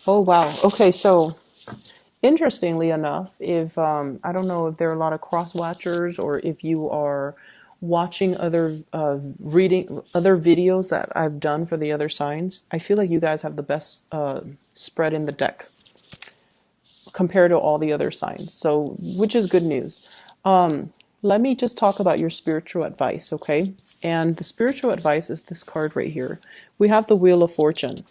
Oh, wow. Okay, so interestingly enough, if I don't know if there are a lot of cross watchers or if you are watching other reading other videos that I've done for the other signs, I feel like you guys have the best spread in the deck compared to all the other signs. So, which is good news. Let me just talk about your spiritual advice, okay? And the spiritual advice is this card right here. We have the Wheel of Fortune.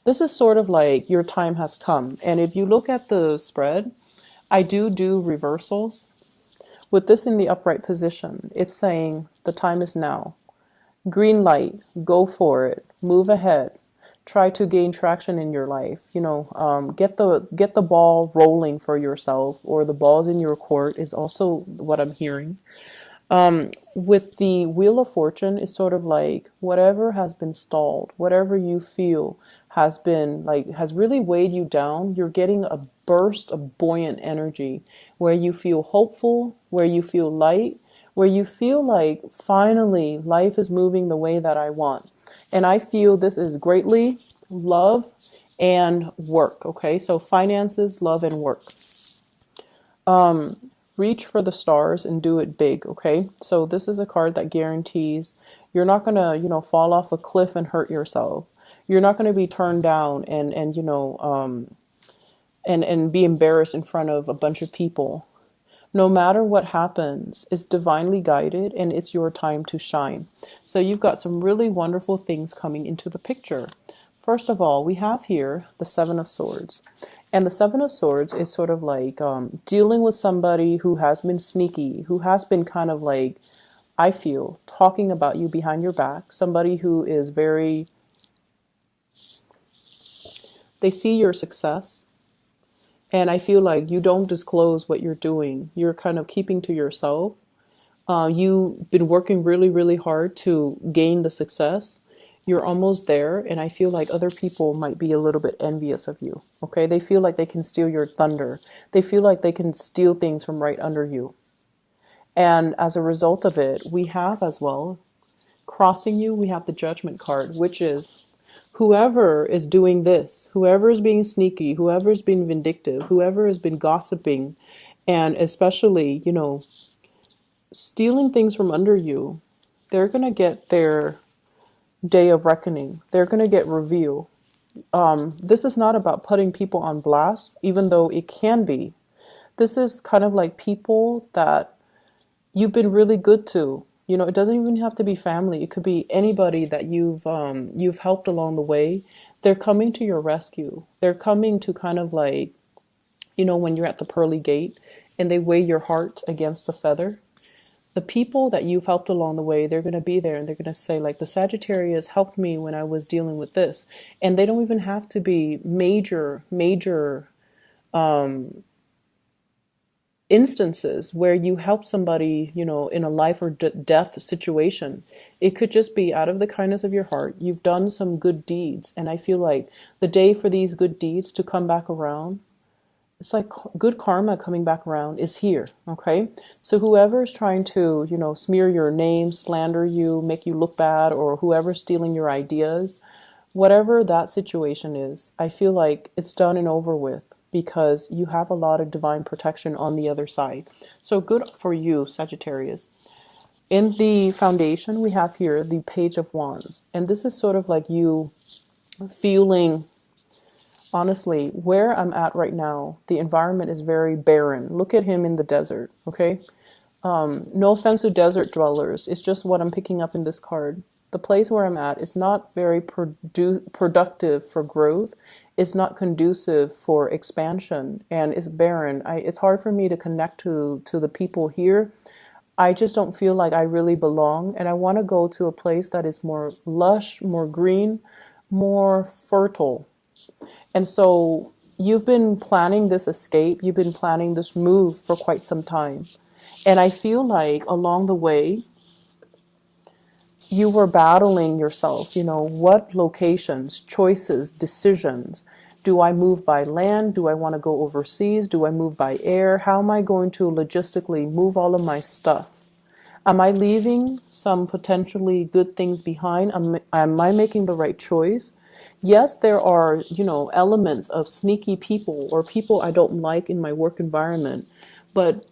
This is sort of like your time has come. And if you look at the spread, I do reversals. With this in the upright position, it's saying the time is now. Green light, go for it, move ahead, try to gain traction in your life. Get the ball rolling for yourself, or the balls in your court is also what I'm hearing. With the Wheel of Fortune, it's sort of like whatever has been stalled, whatever you feel has really weighed you down, you're getting a burst of buoyant energy where you feel hopeful, where you feel light, where you feel like finally life is moving the way that I want. And I feel this is greatly love and work. Okay, so finances, love, and work. Reach for the stars and do it big. Okay, so this is a card that guarantees you're not gonna, fall off a cliff and hurt yourself. You're not gonna be turned down and be embarrassed in front of a bunch of people. No matter what happens, it's divinely guided and it's your time to shine. So you've got some really wonderful things coming into the picture. First of all, we have here the Seven of Swords. And the Seven of Swords is sort of like dealing with somebody who has been sneaky, who has been kind of like, I feel, talking about you behind your back. Somebody who is they see your success. And I feel like you don't disclose what you're doing. You're kind of keeping to yourself. You've been working really, really hard to gain the success. You're almost there, and I feel like other people might be a little bit envious of you. Okay, they feel like they can steal your thunder. They feel like they can steal things from right under you. And as a result of it, we have as well, crossing you, we have the Judgment card, which is whoever is doing this, whoever is being sneaky, whoever is being vindictive, whoever has been gossiping, and especially, stealing things from under you, they're going to get their day of reckoning. They're going to get revealed. This is not about putting people on blast, even though it can be. This is kind of like people that you've been really good to. It doesn't even have to be family. It could be anybody that you've helped along the way. They're coming to your rescue. They're coming to kind of like, when you're at the pearly gate and they weigh your heart against the feather. The people that you've helped along the way, they're going to be there and they're going to say, like, the Sagittarius helped me when I was dealing with this. And they don't even have to be major instances where you help somebody, in a life or death situation. It could just be out of the kindness of your heart. You've done some good deeds. And I feel like the day for these good deeds to come back around, it's like good karma coming back around is here. Okay, so whoever is trying to smear your name, slander you, make you look bad, or whoever's stealing your ideas, whatever that situation is, I feel like it's done and over with because you have a lot of divine protection on the other side. So good for you, Sagittarius. In the foundation, we have here the Page of Wands, and this is sort of like you feeling, honestly, where I'm at right now, the environment is very barren. Look at him in the desert, okay? No offense to desert dwellers. It's just what I'm picking up in this card. The place where I'm at is not very productive for growth. It's not conducive for expansion, and it's barren. It's hard for me to connect to the people here. I just don't feel like I really belong, and I want to go to a place that is more lush, more green, more fertile. And so you've been planning this escape, you've been planning this move for quite some time. And I feel like along the way, you were battling yourself, what locations, choices, decisions. Do I move by land? Do I want to go overseas? Do I move by air? How am I going to logistically move all of my stuff? Am I leaving some potentially good things behind? Am I making the right choice? Yes, there are, elements of sneaky people or people I don't like in my work environment, but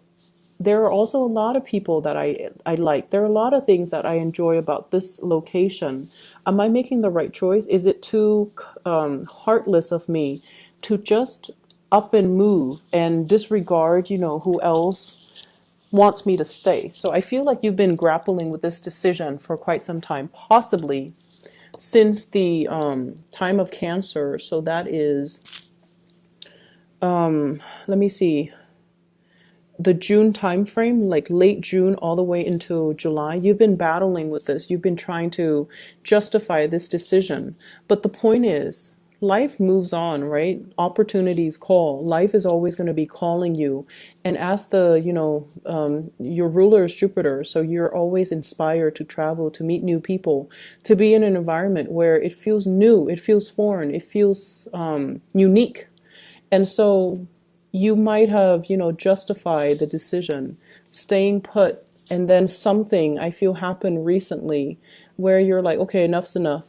there are also a lot of people that I like. There are a lot of things that I enjoy about this location. Am I making the right choice? Is it too heartless of me to just up and move and disregard, who else wants me to stay? So I feel like you've been grappling with this decision for quite some time, possibly since the time of Cancer. So that is, let me see, the June time frame, like late June all the way into July. You've been battling with this. You've been trying to justify this decision. But the point is, life moves on, right? Opportunities call. Life is always going to be calling you. And as your ruler is Jupiter, so you're always inspired to travel, to meet new people, to be in an environment where it feels new, it feels foreign, it feels unique. And so you might have, justified the decision, staying put, and then something I feel happened recently where you're like, okay, enough's enough.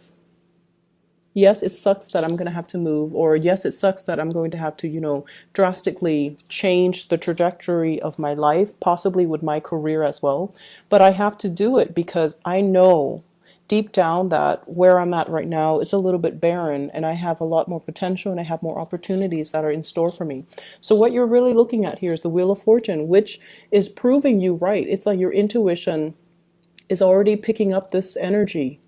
Yes, it sucks that I'm going to have to move, or yes, it sucks that I'm going to have to, drastically change the trajectory of my life, possibly with my career as well. But I have to do it because I know deep down that where I'm at right now is a little bit barren, and I have a lot more potential and I have more opportunities that are in store for me. So what you're really looking at here is the Wheel of Fortune, which is proving you right. It's like your intuition is already picking up this energy.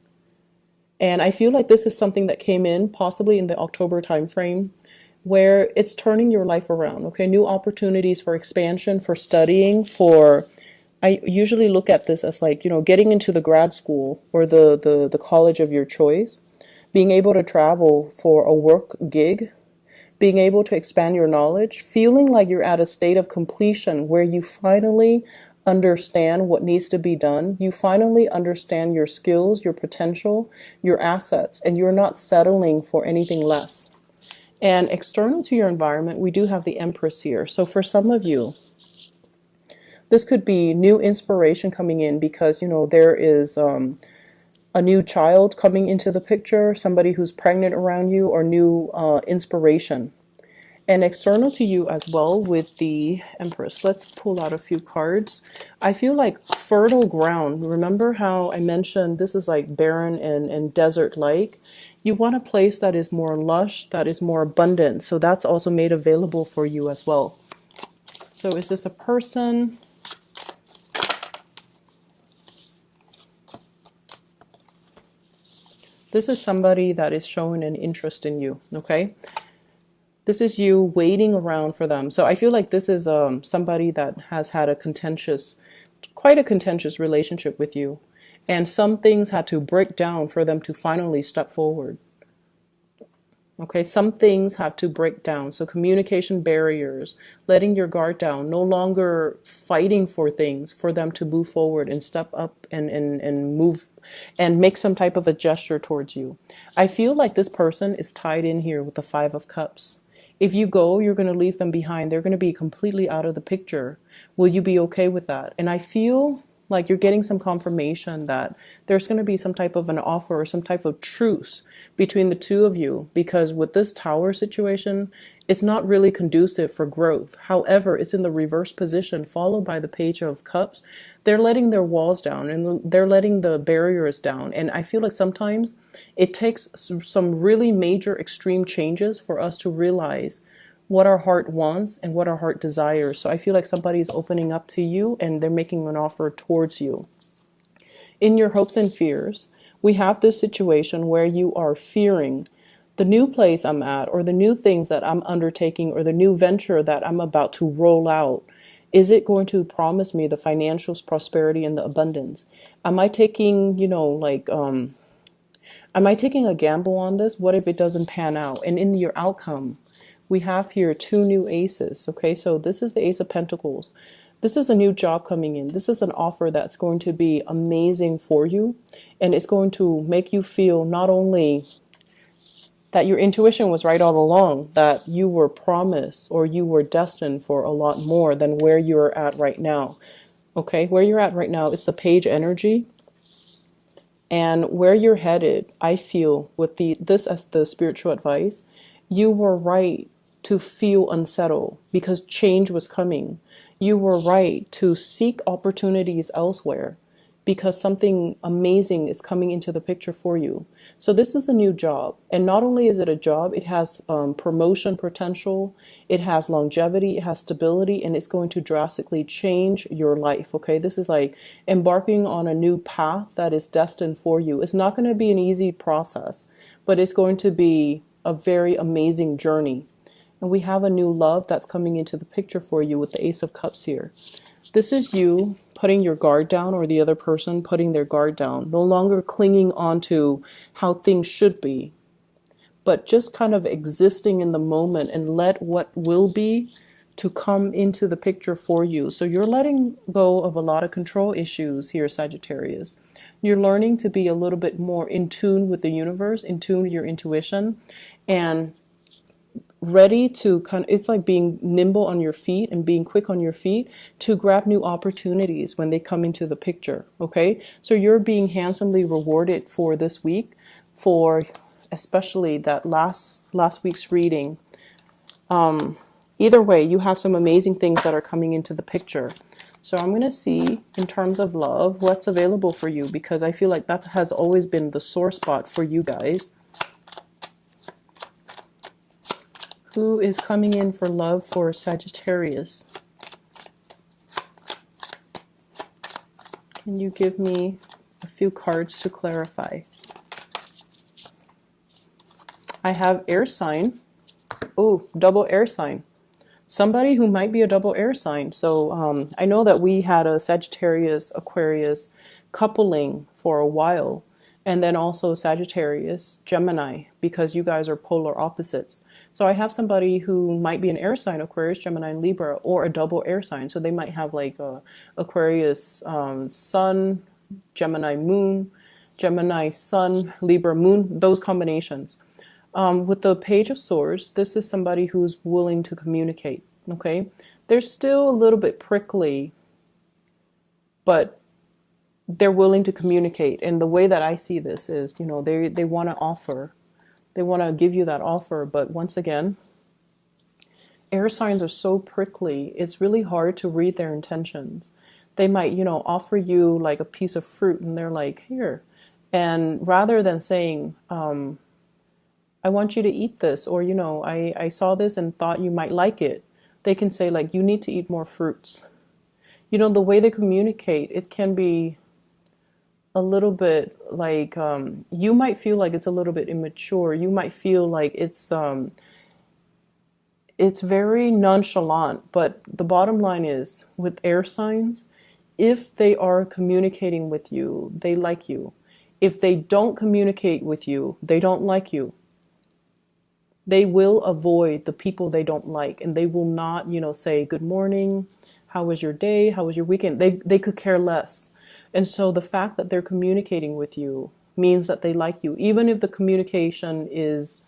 And I feel like this is something that came in possibly in the October timeframe where it's turning your life around. Okay, new opportunities for expansion, for studying, for I usually look at this as like, getting into the grad school or the college of your choice, being able to travel for a work gig, being able to expand your knowledge, feeling like you're at a state of completion where you finally understand what needs to be done. You finally understand your skills, your potential, your assets, and you're not settling for anything less. And external to your environment, we do have the Empress here. So for some of you, this could be new inspiration coming in because, there is a new child coming into the picture, somebody who's pregnant around you, or new inspiration. And external to you as well with the Empress. Let's pull out a few cards. I feel like fertile ground. Remember how I mentioned this is like barren and desert-like? You want a place that is more lush, that is more abundant. So that's also made available for you as well. So is this a person? This is somebody that is showing an interest in you, okay? This is you waiting around for them. So I feel like this is somebody that has had quite a contentious relationship with you. And some things had to break down for them to finally step forward. Okay, some things have to break down. So communication barriers, letting your guard down, no longer fighting for things, for them to move forward and step up and move and make some type of a gesture towards you. I feel like this person is tied in here with the Five of Cups. If you go, you're going to leave them behind. They're going to be completely out of the picture. Will you be okay with that? And I feel like you're getting some confirmation that there's going to be some type of an offer or some type of truce between the two of you, because with this Tower situation, it's not really conducive for growth. However, it's in the reverse position, followed by the Page of Cups. They're letting their walls down and they're letting the barriers down. And I feel like sometimes it takes some really major extreme changes for us to realize what our heart wants and what our heart desires. So I feel like somebody is opening up to you and they're making an offer towards you. In your hopes and fears, we have this situation where you are fearing the new place I'm at, or the new things that I'm undertaking, or the new venture that I'm about to roll out. Is it going to promise me the financial prosperity and the abundance? Am I taking, am I taking a gamble on this? What if it doesn't pan out? And in your outcome, we have here two new aces. Okay, so this is the Ace of Pentacles. This is a new job coming in. This is an offer that's going to be amazing for you. And it's going to make you feel not only that your intuition was right all along, that you were promised or you were destined for a lot more than where you're at right now. Okay, where you're at right now is the Page energy. And where you're headed, I feel with this as the spiritual advice, you were right to feel unsettled because change was coming. You were right to seek opportunities elsewhere because something amazing is coming into the picture for you. So this is a new job. And not only is it a job, it has promotion potential, it has longevity, it has stability, and it's going to drastically change your life. Okay, this is like embarking on a new path that is destined for you. It's not going to be an easy process, but it's going to be a very amazing journey. And we have a new love that's coming into the picture for you with the Ace of Cups here. This is you putting your guard down, or the other person putting their guard down, no longer clinging on to how things should be, but just kind of existing in the moment and let what will be to come into the picture for you. So you're letting go of a lot of control issues here, Sagittarius. You're learning to be a little bit more in tune with the universe, in tune with your intuition, and ready to it's like being nimble on your feet and being quick on your feet to grab new opportunities when they come into the picture. Okay, so you're being handsomely rewarded for this week, for especially that last week's reading. Either way, you have some amazing things that are coming into the picture. So I'm going to see in terms of love what's available for you, because I feel like that has always been the sore spot for you guys. Who is coming in for love for Sagittarius? Can you give me a few cards to clarify? I have air sign. Oh, double air sign. Somebody who might be a double air sign. So I know that we had a Sagittarius Aquarius coupling for a while, and then also Sagittarius Gemini, because you guys are polar opposites. So I have somebody who might be an air sign, Aquarius, Gemini, and Libra, or a double air sign. So they might have like a Aquarius Sun, Gemini Moon, Gemini Sun, Libra Moon, those combinations. With the Page of Swords, this is somebody who's willing to communicate, okay? They're still a little bit prickly, but they're willing to communicate. And the way that I see this is, you know, they want to offer. They want to give you that offer, but once again, air signs are so prickly, it's really hard to read their intentions. They might, you know, offer you like a piece of fruit, and they're like, here. And rather than saying, I want you to eat this, or, you know, I saw this and thought you might like it, they can say like, you need to eat more fruits. You know, the way they communicate, it can be a little bit like, you might feel like it's a little bit immature. You might feel like it's very nonchalant. But the bottom line is, with air signs, if they are communicating with you, they like you. If they don't communicate with you, they don't like you. They will avoid the people they don't like, and they will not, you know, say good morning, how was your day, how was your weekend. They could care less. And so the fact that they're communicating with you means that they like you, even if the communication is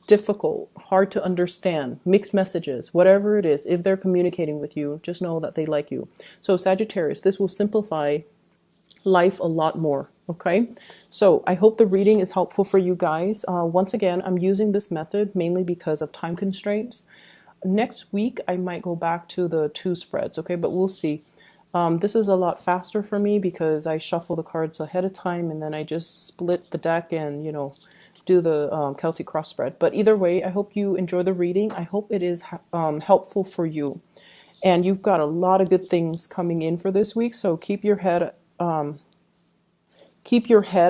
difficult, hard to understand, mixed messages, whatever it is. If they're communicating with you, just know that they like you. So Sagittarius, this will simplify life a lot more. Okay, so I hope the reading is helpful for you guys. Once again, I'm using this method mainly because of time constraints. Next week, I might go back to the 2 spreads, okay, but we'll see. This is a lot faster for me because I shuffle the cards ahead of time, and then I just split the deck and, you know, do the Celtic cross spread. But either way, I hope you enjoy the reading. I hope it is helpful for you. And you've got a lot of good things coming in for this week, so keep your head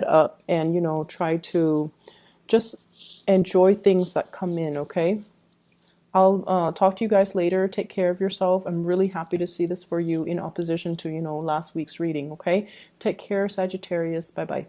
up and, you know, try to just enjoy things that come in, okay? I'll talk to you guys later. Take care of yourself. I'm really happy to see this for you in opposition to, you know, last week's reading, okay? Take care, Sagittarius. Bye-bye.